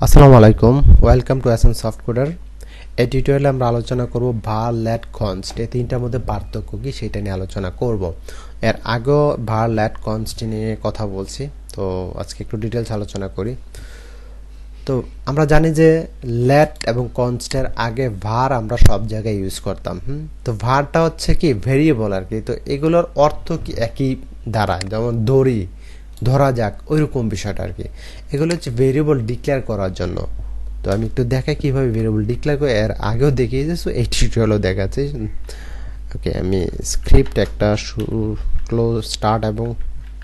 আসসালামু আলাইকুম, welcome to অ্যাসেন software. এই টিউটোরিয়ালে আমরা আলোচনা করব var lat const এই তিনটার মধ্যে পার্থক্য কি সেটা নিয়ে আলোচনা করব। এর আগেও var lat const নিয়ে কথা বলছি, তো আজকে একটু ডিটেইলস আলোচনা করি। তো আমরা জানি যে lat এবং const এর আগে var আমরা সব জায়গায় ইউজ করতাম। তো varটা হচ্ছে কি ভেরিয়েবল আর কি। তো এগুলোর অর্থ কি একই দাঁড়ায়, যেমন দড়ি, ধরা যাক, ওইরকম বিষয়টা আর কি। এগুলো হচ্ছে ভেরিয়েবল ডিক্লেয়ার করার জন্য। তো আমি একটু দেখাই কিভাবে ভেরিয়েবল ডিক্লেয়ার করে, এর আগেও দেখিয়েছি, সো এই টিউটোরিয়ালও দেখাচ্ছি। ওকে, আমি স্ক্রিপ্ট একটা ক্লোজ স্টার্ট এবং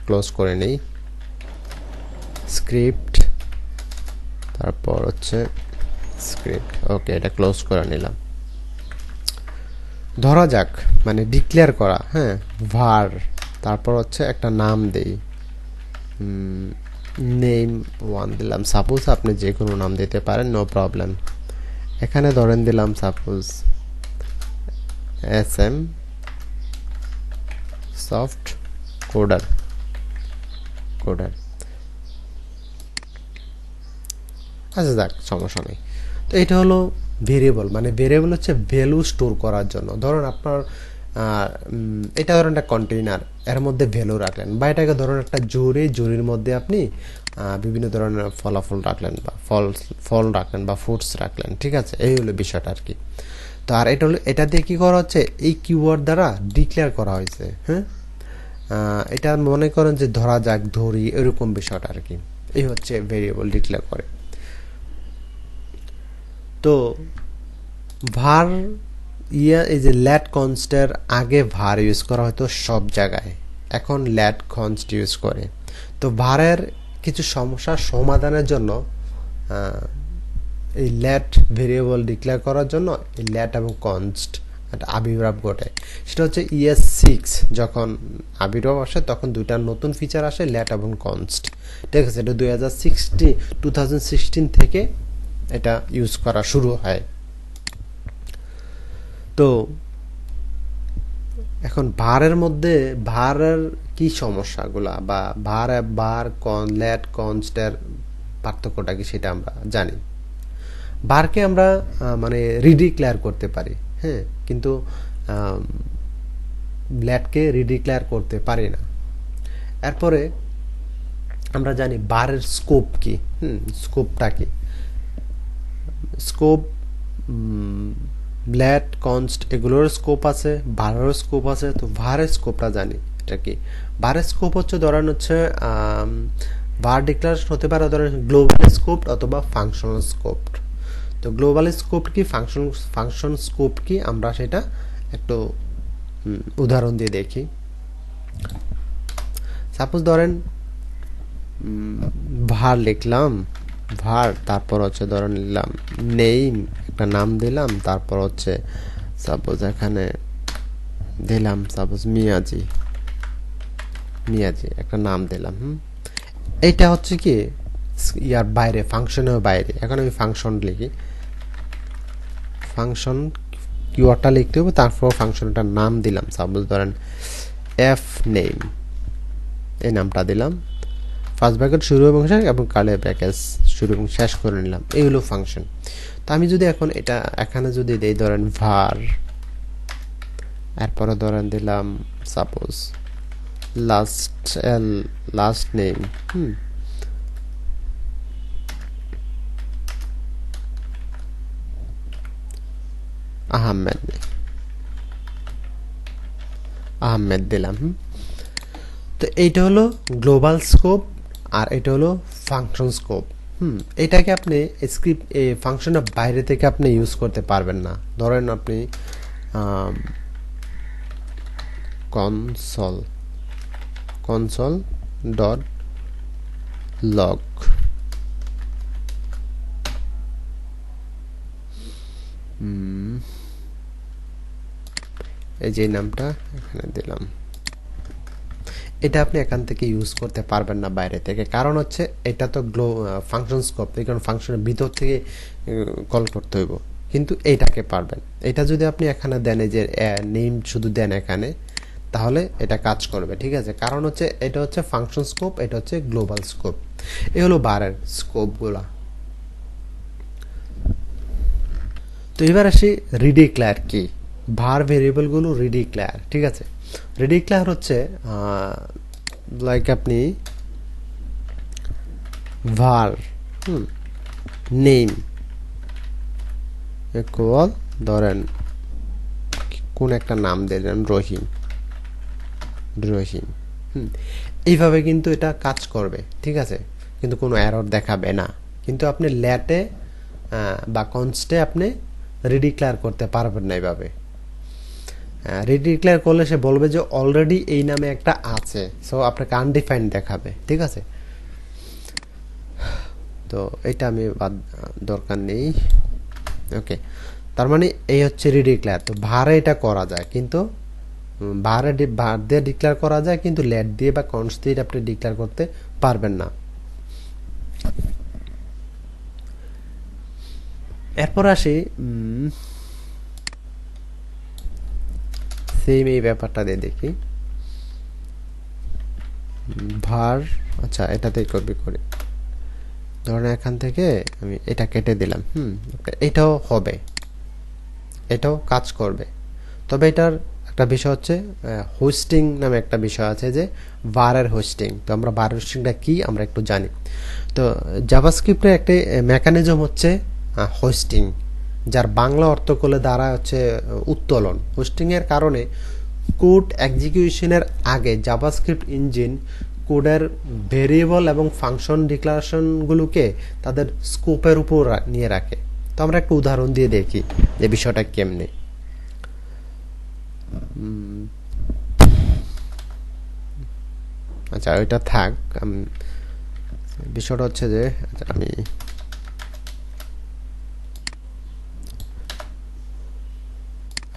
ক্লোজ করে নেই। স্ক্রিপ্ট, তারপর হচ্ছে স্ক্রিপ্ট, ওকে, এটা ক্লোজ করে নিলাম। ধরা যাক মানে ডিক্লেয়ার করা, হ্যাঁ, var, তারপর হচ্ছে একটা নাম দেই, নেম 1 দিলাম। সাপোজ আপনি যে কোনো নাম দিতে পারেন, নো প্রবলেম। এখানে ধরেন দিলাম সাপোজ SM সফট কোডার। আচ্ছা যাক, সমস্যা নেই। তো এটা হলো ভেরিয়েবল, মানে ভেরিয়েবল হচ্ছে ভ্যালু স্টোর করার জন্য। ধরুন আপনার এটা ধরুন একটা কন্টেইনার, এর মধ্যে ভ্যালু রাখলেন, বা এটাকে ধরুন একটা জুরির মধ্যে আপনি বিভিন্ন ধরনের ফলাফল রাখলেন, বা ফল রাখলেন, বা ফ্রুটস রাখলেন, ঠিক আছে, এই হলো বিষয়টা আর কি। তো আর এটা হলো, এটা দিয়ে কি করা হচ্ছে, এই কিওয়ার্ড দ্বারা ডিক্লেয়ার করা হয়েছে। হ্যাঁ, এটা মনে করেন যে ধরা যাক ধরি, এরকম বিষয়টা আর কি। এই হচ্ছে ভেরিয়েবল ডিক্লেয়ার করে। তো var এই যে ল্যাট কনস্টের আগে var ইউজ করা হয়তো সব জায়গায়, এখন ল্যাট কনস্ট ইউজ করে। তো ভারের কিছু সমস্যার সমাধানের জন্য এই ল্যাট ভেরিয়েবল ডিক্লেয়ার করার জন্য এই ল্যাট এবং কনস্ট একটা আবির্ভাব ঘটে। সেটা হচ্ছে ES6 যখন আবির্ভাব আসে, তখন দুইটা নতুন ফিচার আসে, ল্যাট এবং কনস্ট, ঠিক আছে। এটা 2016 থেকে এটা ইউজ করা শুরু হয়। তো এখন ভারের মধ্যে ভারের কি সমস্যাগুলা, বা ল্যাট কনস্টের পার্থক্যটা কি সেটা আমরা জানি। ভারকে আমরা মানে রিডিক্লেয়ার করতে পারি, হ্যাঁ, কিন্তু ল্যাটকে রিডিক্লেয়ার করতে পারি না। এরপরে আমরা জানি ভারের স্কোপ কি, স্কোপটা কি। স্কোপ ল্যাট কনস্ট এগুলোর স্কোপ আছে, ভারেরও স্কোপ আছে। তো ভারের স্কোপটা জানি, এটা কি। ভারের স্কোপ হচ্ছে ধরেন হচ্ছে var ডিক্লারেশন হতে পারে ধরেন গ্লোবাল স্কোপ অথবা ফাংশনাল স্কোপ। তো গ্লোবাল স্কোপ কি, ফাংশন স্কোপ কি, আমরা সেটা একটু উদাহরণ দিয়ে দেখি। সাপোজ ধরেন var লিখলাম, var, তারপর হচ্ছে ধরেন নিলাম নেম, একটা নাম দিলাম, তারপর হচ্ছে সাপোজ এখানে দিলাম সাপোজ মিয়াজি একটা নাম দিলাম। এইটা হচ্ছে কি ইয়ার বাইরে, ফাংশনের বাইরে। এখন আমি ফাংশন লিখি, ফাংশন কিওয়ার্ডটা লিখতে হবে, তারপর ফাংশনটার নাম দিলাম, সাপোজ ধরেন এফ নেম, এই নামটা দিলাম। ফার্স্ট ব্র্যাকেট শুরু এবং শেষ, এবং কার্লি ব্র্যাকেট শুরু এবং শেষ করে নিলাম। এই হলো ফাংশন। তো আমি যদি এখন এটা এখানে যদি দেই ধরেন var, এরপরে ধরেন দিলাম সাপোজ লাস্ট নেম, আহমেদ দিলাম। তো এইটা হলো গ্লোবাল স্কোপ, আর এটা হলো ফাংশন স্কোপ। এটাকে আপনি স্ক্রিপ্ট ফাংশনের বাইরে থেকে আপনি ইউজ করতে পারবেন না। ধরেন আপনি কনসোল ডট লগ, এই যে নামটা এখানে দিলাম, এটা আপনি এখান থেকে ইউজ করতে পারবেন না বাইরে থেকে। কারণ হচ্ছে এটা তো ফাংশন স্কোপ, এই কারণে ফাংশনের ভিতর থেকে কল করতে হইব, কিন্তু এইটাকে পারবেন। এটা যদি আপনি এখানে দেন, এই যে নেম শুধু দেন এখানে, তাহলে এটা কাজ করবে, ঠিক আছে। কারণ হচ্ছে এটা হচ্ছে ফাংশন স্কোপ, এটা হচ্ছে গ্লোবাল স্কোপ। এই হলো বারের স্কোপগুলা। তো এবার আসি রিডিক্লেয়ার কি। var ভেরিয়েবলগুলো রিডিক্লেয়ার, ঠিক আছে। রিডিক্লেয়ার হচ্ছে লাইক আপনি var নেম ইকুয়াল ধরেন কোন একটা নাম দিলেন রহিম, এইভাবে কিন্তু এটা কাজ করবে, ঠিক আছে, কিন্তু কোনো এরর দেখাবে না। কিন্তু আপনি ল্যাটে বা কনস্টে আপনি রিডিক্লেয়ার করতে পারবেন না এইভাবে। রিডিক্লেয়ার করলে সে বলবে যে অলরেডি এই নামে একটা আছে, সো আপনাকে আনডিফাইন্ড দেখাবে, ঠিক আছে। তো এটা আমি দরকার নেই, ওকে। তার মানে এই হচ্ছে রিডিক্লেয়ার। তো ভারে এটা করা যায়, কিন্তু var দিয়ে ডিক্লেয়ার করা যায়, কিন্তু লেট দিয়ে বা কনস্ট দিয়ে আপনি ডিক্লেয়ার করতে পারবেন না। এরপর আসি সেম এই ব্যাপারটা দিয়ে দেখি var, আচ্ছা এটাতেই কপি করি, ধরেন এখান থেকে আমি এটা কেটে দিলাম, এটাও হবে, এটাও কাজ করবে। তবে এটার একটা বিষয় হচ্ছে হোস্টিং নামে একটা বিষয় আছে, যে var এর হোস্টিং। তো আমরা var হোস্টিংটা কি আমরা একটু জানি। তো জাভাস্ক্রিপ্টের একটি মেকানিজম হচ্ছে হোস্টিং, যার বাংলা অর্থ করলে দ্বারা হচ্ছে উত্তোলন। হোস্টিং এর কারণে কোড এক্সিকিউশনের আগে জাভাস্ক্রিপ্ট ইঞ্জিন কোডের ভেরিয়েবল এবং ফাংশন ডিক্লারেশনগুলোকে তাদের স্কোপের উপর নিয়ে রাখে। তো আমরা একটা উদাহরণ দিয়ে দেখি যে বিষয়টা কেমনে। আচ্ছা ওইটা থাক, বিষয়টা হচ্ছে যে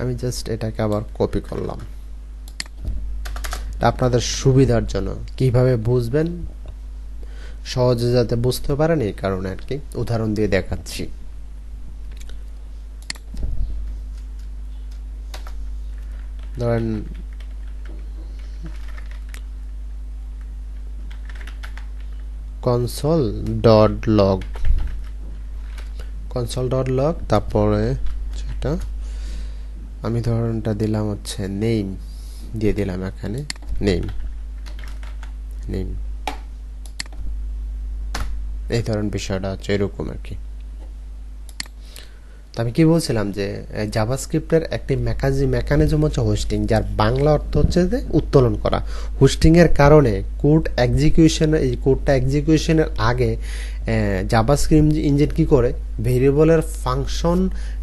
আমি জাস্ট এটাকে আবার কপি করলাম আপনাদের সুবিধার জন্য, কিভাবে বুঝবেন সহজে যাতে বুঝতে পারেন এই কারণে আর কি উদাহরণ দিয়ে দেখাচ্ছি। ধরেন console.log তারপরে সেটা আমি ধরনটা দিলাম হচ্ছে নেম, দিয়ে দিলাম এখানে নেম, এই ধরনের বিষয়টা হচ্ছে এরকম আর কি। তো আমি কি বলছিলাম যে জাভাস্ক্রিপ্টের একটি মেকানিজম হচ্ছে হোস্টিং, যার বাংলা অর্থ হচ্ছে যে উত্তোলন করা। হোস্টিং এর কারণে এই কোডটা এক্সিকিউশনের আগে জাভাস্ক্রিপ্ট ইঞ্জিন কি করে ভেরিয়েবলের ফাংশন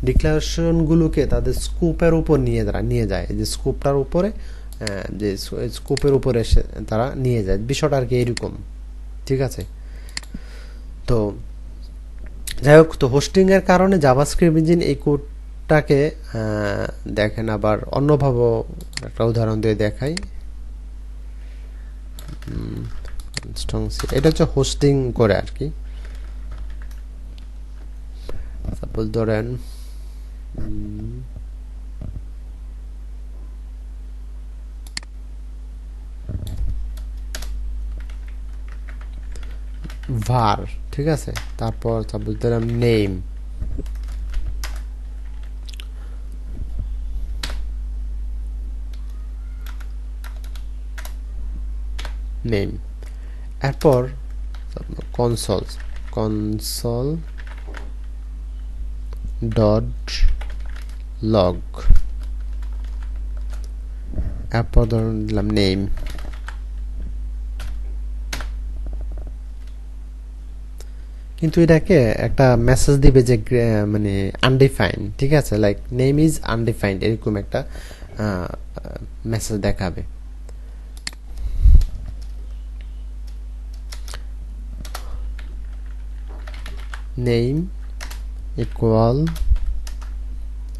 ডিক্লারেশনগুলোকে তাদের স্কোপের উপর নিয়ে যায়, যে স্কোপটার উপরে যে স্কোপের উপরে তারা নিয়ে যায়, বিষয়টা আর কি এরকম, ঠিক আছে। তো যাই হোক, তো হোস্টিং এর কারণে জাভাস্ক্রিপ্ট ইঞ্জিন এই কোডটাকে দেখেন আবার অন্যভাবে একটা উদাহরণ দিয়ে দেখাই। এটা হচ্ছে হোস্টিং করে আর কি। সাপোজ ধরেন var, ঠিক আছে, তারপর সাপোজ ধরেন নেম, এরপর console ডট লগ, এরপর ধরুন দিলাম নেম, কিন্তু এটাকে একটা মেসেজ দিবে যে মানে আনডিফাইন্ড, ঠিক আছে, লাইক নেম ইজ আনডিফাইন্ড, এরকম একটা মেসেজ দেখাবে। নেম ইকুয়াল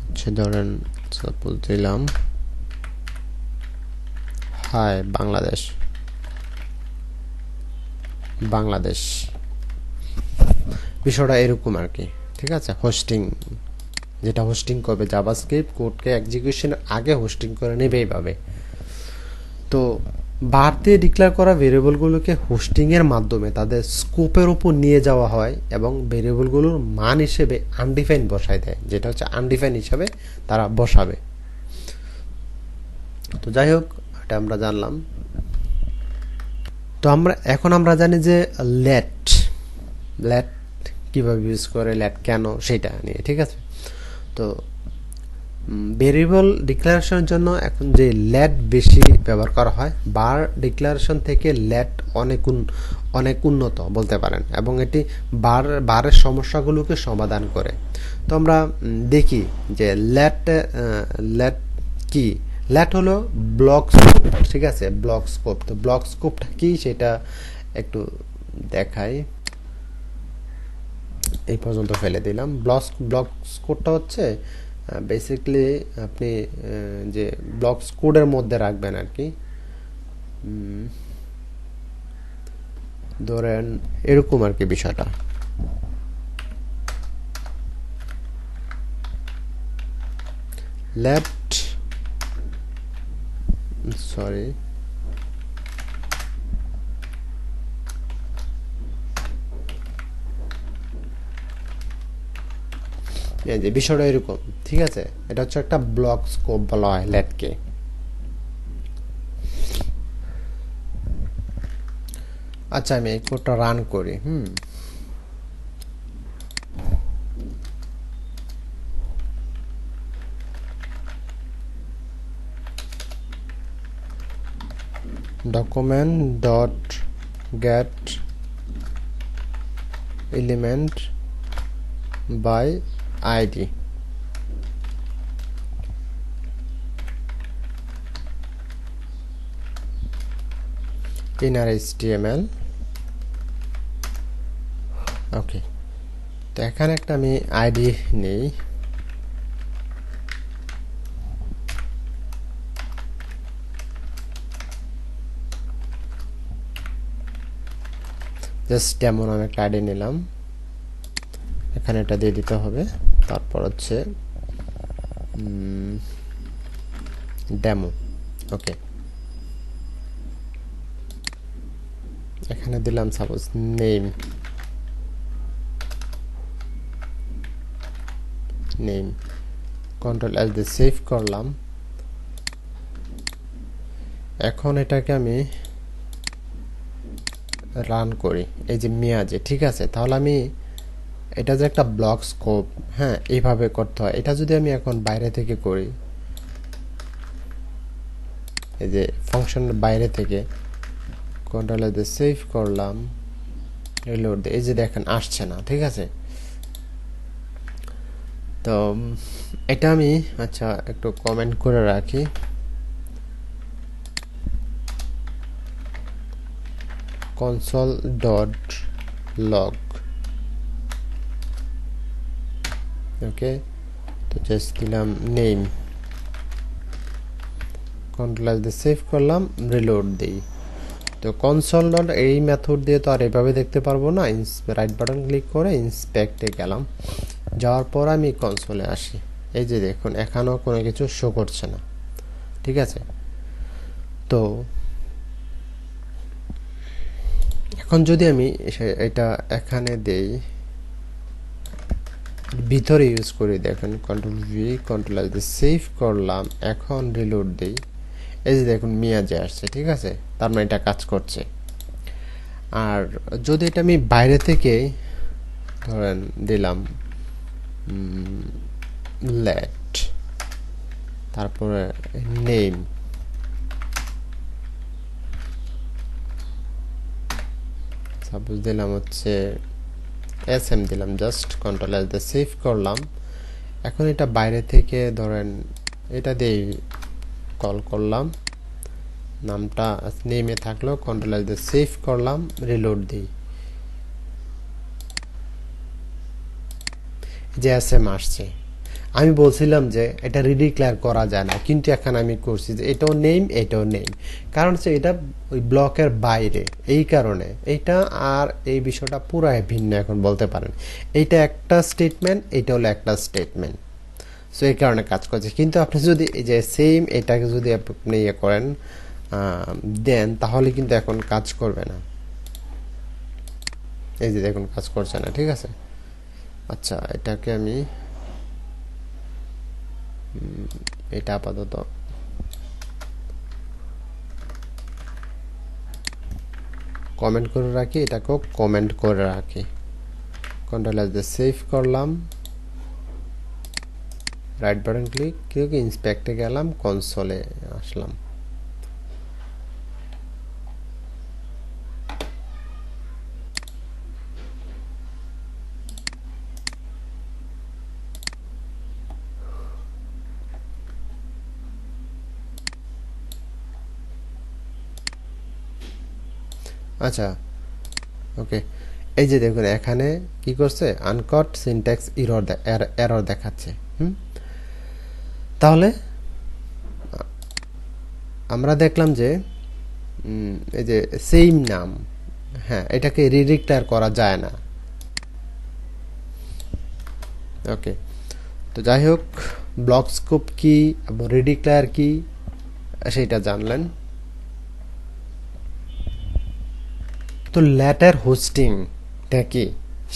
হচ্ছে ধরেন সাপোজ দিলাম হাই বাংলাদেশ, বিষয়টা এরকম আর কি, ঠিক আছে। হোস্টিং, যেটা হোস্টিং করবে জাভাস্ক্রিপ্ট কোডকে এক্সিকিউশনের আগে হোস্টিং করে নেবে এইভাবে। তো var দিয়ে ডিক্লেয়ার করা ভেরিয়েবলগুলোকে হোস্টিংয়ের মাধ্যমে তাদের স্কোপের উপর নিয়ে যাওয়া হয় এবং ভেরিয়েবলগুলোর মান হিসেবে আনডিফাইন বসায় দেয়, যেটা হচ্ছে আনডিফাইন হিসাবে তারা বসাবে। তো যাই হোক, এটা আমরা জানলাম। তো এখন আমরা জানি যে লেট কিভাবে ইউজ করে, লেট কেন, সেটা নিয়ে, ঠিক আছে। তো ভেরিয়েবল ডিক্লারেশনের জন্য এখন যে লেট বেশি ব্যবহার করা হয়, বার ডিক্লারেশন থেকে লেট অনেক উন্নত বলতে পারেন, এবং এটি বারের সমস্যাগুলোকে সমাধান করে। তো আমরা দেখি যে লেট কি। লেট হলো ব্লক স্কোপ, ঠিক আছে, ব্লক স্কোপ। তো ব্লক স্কোপটা কি সেটা একটু দেখাই, এই পর্যন্ত ফেলে দিলাম। ব্লক স্কোপটা হচ্ছে বেসিক্যালি আপনি যে ব্লক কোডের মধ্যে রাখবেন আর কি, ধরেন এরকম আর কি বিষয়টা। যে বিষয়টা এরকম, ঠিক আছে। এটা হচ্ছে একটা ব্লক স্কোপ বলা হয় লেটকে। আচ্ছা, আমি এই কোডটা রান করি। document dot get element by id, inner html। ওকে, তো এখানে একটা আমি আইডি নেই, জাস্ট ডেমো নামে একটা আইডি নিলাম, এখানে এটা দিয়ে দিতে হবে। তারপর হচ্ছে ডেমো। ওকে, এখানে দিলাম সাপোজ নেম, কন্ট্রোল এস দিয়ে সেভ করলাম। এখন এটাকে আমি রান করি, এই যে মিয়াজে, ঠিক আছে। তাহলে আমি এটা যে একটা ব্লক স্কোপ, হ্যাঁ, এইভাবে করতে হয়। এটা যদি আমি এখন বাইরে থেকে করি, এই যে ফাংশনের বাইরে থেকে কন্ট্রোল এস দিয়ে সেভ করলাম, রিলোড দিয়ে, এই যে দেখেন আসছে না, ঠিক আছে। তো এটা আমি আচ্ছা একটু কমেন্ট করে রাখি, console.log। ওকে, তো জাস্ট দিলাম নেম, কন্ট্রোল দিয়ে সেভ করলাম, রিলোড দেই। তো কনসোল ডট এই মেথড দিয়ে তো আর এভাবে দেখতে পারবো না। রাইট বাটন ক্লিক করে ইন্সপেক্টে গেলাম, যাওয়ার পর আমি কনসোলে আসি। এই যে দেখুন এখানেও কোনো কিছু শো করছে না, ঠিক আছে। তো এখন যদি আমি এটা এখানে দেই, ভিতরে ইউজ করি, দেখেন কন্ট্রোল ভি, কন্ট্রোল এস দিয়ে সেভ করলাম, এখন রিলোড দেই, এই যে দেখুন মিয়াজে আসছে, ঠিক আছে। তার মানে এটা কাজ করছে। আর যদি এটা আমি বাইরে থেকে ধরেন দিলাম লেট, তারপরে নেম, সাপোজ দিলাম হচ্ছে এসএম দিলাম, জাস্ট কন্ট্রোল এস দিয়ে সেভ করলাম। এখন এটা বাইরে থেকে ধরেন এটা দিয়ে কল করলাম, নামটা নেমে থাকলো, কন্ট্রোল এস দিয়ে সেভ করলাম, রিলোড দিই, যে এসএম আসছে। আমি বলছিলাম যে এটা রিডিক্লেয়ার করা যায় না, কিন্তু এখন আমি করছি যে এটাও নেম, এটাও নেম, কারণ হচ্ছে এটা ওই ব্লকের বাইরে, এই কারণে এইটা আর এই বিষয়টা পুরাই ভিন্ন এখন বলতে পারেন। এইটা একটা স্টেটমেন্ট, এটা হলো একটা স্টেটমেন্ট, সো এই কারণে কাজ করছে। কিন্তু আপনি যদি এই যে সেম এটাকে যদি আপনি ইয়ে করেন, দেন তাহলে কিন্তু এখন কাজ করবে না। এই যে দেখুন কাজ করছে না, ঠিক আছে। আচ্ছা, এটাকে আমি এটা আপাতত কমেন্ট করে রাখি, এটাকেও কমেন্ট করে রাখি। কন্ট্রোল এস দিয়ে সেভ করলাম, রাইট বাটন ক্লিক করে ইন্সপেক্টে গেলাম, কনসোলে আসলাম। আচ্ছা, ওকে, এই যে দেখুন এখানে কি করছে, আনকট সিনট্যাক্স এরর দেখাচ্ছে। তাহলে আমরা দেখলাম যে এই যে সেম নাম, হ্যাঁ, এটাকে রিডিক্লেয়ার করা যায় না। ওকে, তো যাই হোক, ব্লক স্কোপ কি এবং রিডিক্লেয়ার কি সেটা জানলেন। তো ল্যাটার হোস্টিংটা কি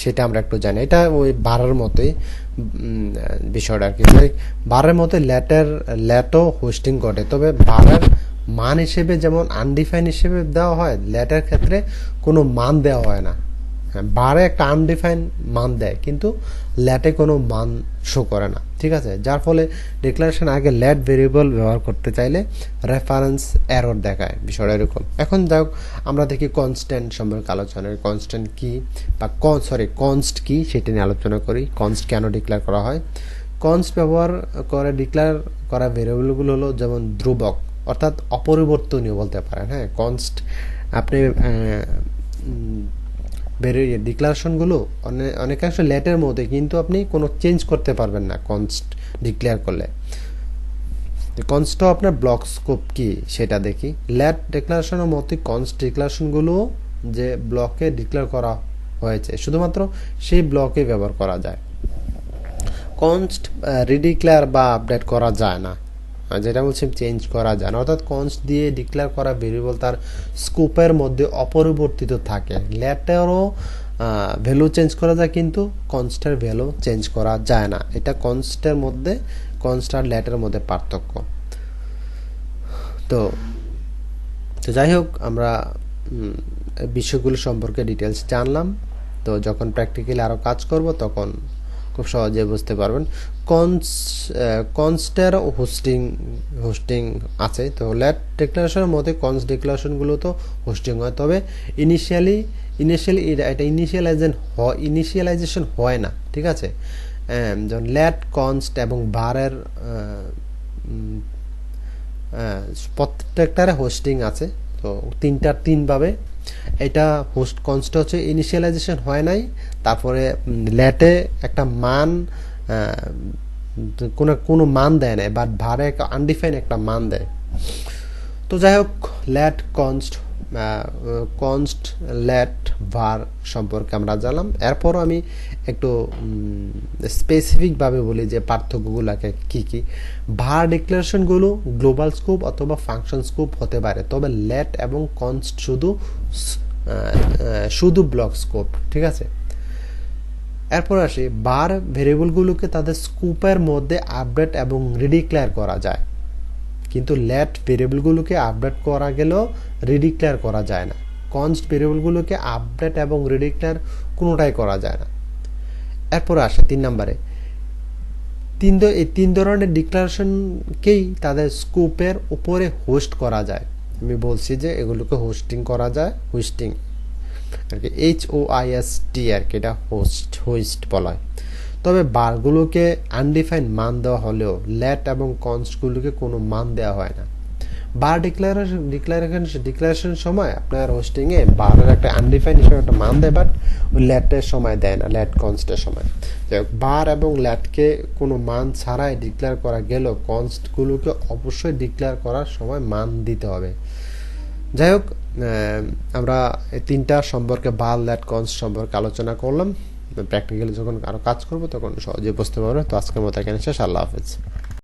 সেটা আমরা একটু জানি। এটা ওই বারের মতোই বিষয়টা আর কি, বারের মতো ল্যাটও হোস্টিং করে, তবে বারের মান হিসেবে যেমন আনডিফাইন হিসেবে দেওয়া হয়, ল্যাটার ক্ষেত্রে কোনো মান দেওয়া হয় না। হ্যাঁ, বারে একটা আনডিফাইন মান দেয়, কিন্তু ল্যাটে কোনো মান শো করে না, ঠিক আছে। যার ফলে ডিক্লারেশন আগে ল্যাট ভেরিয়েবল ব্যবহার করতে চাইলে রেফারেন্স এরর দেখায়, বিষয়টা এরকম। এখন যাই হোক, আমরা দেখি কনস্ট্যান্ট সম্পর্কে আলোচনা। কনস্ট্যান্ট কি বা কনস্ট কি সেটা নিয়ে আলোচনা করি। কনস্ট কেন ডিক্লেয়ার করা হয়? কনস্ট ব্যবহার করে ডিক্লেয়ার করা ভেরিয়েবলগুলো হলো যেমন ধ্রুবক, অর্থাৎ অপরিবর্তনীয় বলতে পারেন। হ্যাঁ, কনস্ট আপনি ডিক্লারেশনগুলো অনেকাংশ ল্যাটের মধ্যে, কিন্তু আপনি কোনো চেঞ্জ করতে পারবেন না কনস্ট ডিক্লেয়ার করলে। কনস্টও আপনার ব্লক স্কোপ কি সেটা দেখি। ল্যাট ডিক্লারেশনের মতোই কনস্ট ডিক্লারেশনগুলো যে ব্লকে ডিক্লেয়ার করা হয়েছে শুধুমাত্র সেই ব্লকে ব্যবহার করা যায়। কনস্ট রিডিক্লেয়ার বা আপডেট করা যায় না, যেটা বলছি চেঞ্জ করা যায় না। অর্থাৎ কনস্ট দিয়ে ডিক্লেয়ার করা ভেরিয়েবল তার স্কোপের মধ্যে অপরিবর্তিত থাকে। ল্যাটেরও ভ্যালু চেঞ্জ করা যায়, কিন্তু কনস্টের ভ্যালু চেঞ্জ করা যায় না। এটা কনস্টের মধ্যে, কনস্ট আর ল্যাটের মধ্যে পার্থক্য। তো যাই হোক, আমরা বিষয়গুলো সম্পর্কে ডিটেলস জানলাম। তো যখন প্র্যাকটিক্যালি আরও কাজ করব তখন খুব সহজে বুঝতে পারবেন। কনস্টের হোস্টিং আছে। তো ল্যাট ডিক্লারেশনের মধ্যে কনস্ট ডিক্লারেশনগুলো তো হোস্টিং হয়, তবে ইনিশিয়ালি এটা ইনিশিয়ালাইজেশন হয় না, ঠিক আছে। যেমন ল্যাট, কনস্ট এবং বারের প্রত্যেকটারে হোস্টিং আছে। তো তিনভাবে এটা কনস্ট হচ্ছে ইনিশিয়ালাইজেশন হয় নাই, তারপরে ল্যাটে একটা মান কোনো মান দেয় না, বাট ভারে আনডিফাইন একটা মান দেয়। তো যাই হোক, ল্যাট কনস্ট ল্যাট ভার সম্পর্কে আমরা জানলাম। এরপরও আমি একটু স্পেসিফিকভাবে বলি যে পার্থক্যগুলোকে কি কি। ভার ডিক্লারেশনগুলো গ্লোবাল স্কোপ অথবা ফাংশন স্কোপ হতে পারে, তবে ল্যাট এবং কনস্ট শুধু ব্লক স্কোপ, ঠিক আছে। এরপর আসি, বার ভেরিয়েবলগুলোকে তাদের স্কোপের মধ্যে আপডেট এবং রিডিক্লেয়ার করা যায়, কিন্তু ল্যাট ভেরিয়েবলগুলোকে আপডেট করা গেলেও রিডিক্লেয়ার করা যায় না। কনস্ট ভেরিয়েবলগুলোকে আপডেট এবং রিডিক্লেয়ার কোনোটাই করা যায় না। এরপর আসে 3 নম্বরে, এই তিন ধরনের ডিক্লারেশনকেই তাদের স্কোপের উপরে হোস্ট করা যায়। আমি বলছি যে এগুলোকে হোস্টিং করা যায়, হোস্টিং আর কি, HOIST আর কি, এটা হোস্ট বলা হয়। তবে বারগুলোকে আনডিফাইন মান দেওয়া হলেও ল্যাট এবং কনস্টগুলোকে কোনো মান দেওয়া হয় না। বার ডিক্লারেশন সময় আপনার হোস্টিংয়ে বারের একটা আনডিফাইন হিসেবে একটা মান দেয়, বাট ওই ল্যাটের সময় দেয় না, ল্যাট কনস্টের সময়। বার এবং ল্যাটকে কোনো মান ছাড়াই ডিক্লেয়ার করা গেলেও কনস্টগুলোকে অবশ্যই ডিক্লেয়ার করার সময় মান দিতে হবে। যাই হোক, আমরা এই তিনটা সম্পর্কে বার, ল্যাট, কনস্ট সম্পর্কে আলোচনা করলাম। প্র্যাকটিক্যালি যখন আরও কাজ করবো তখন সহজে বুঝতে পারবো। তো আজকের মতো এখানে শেষ। আল্লাহ হাফেজ।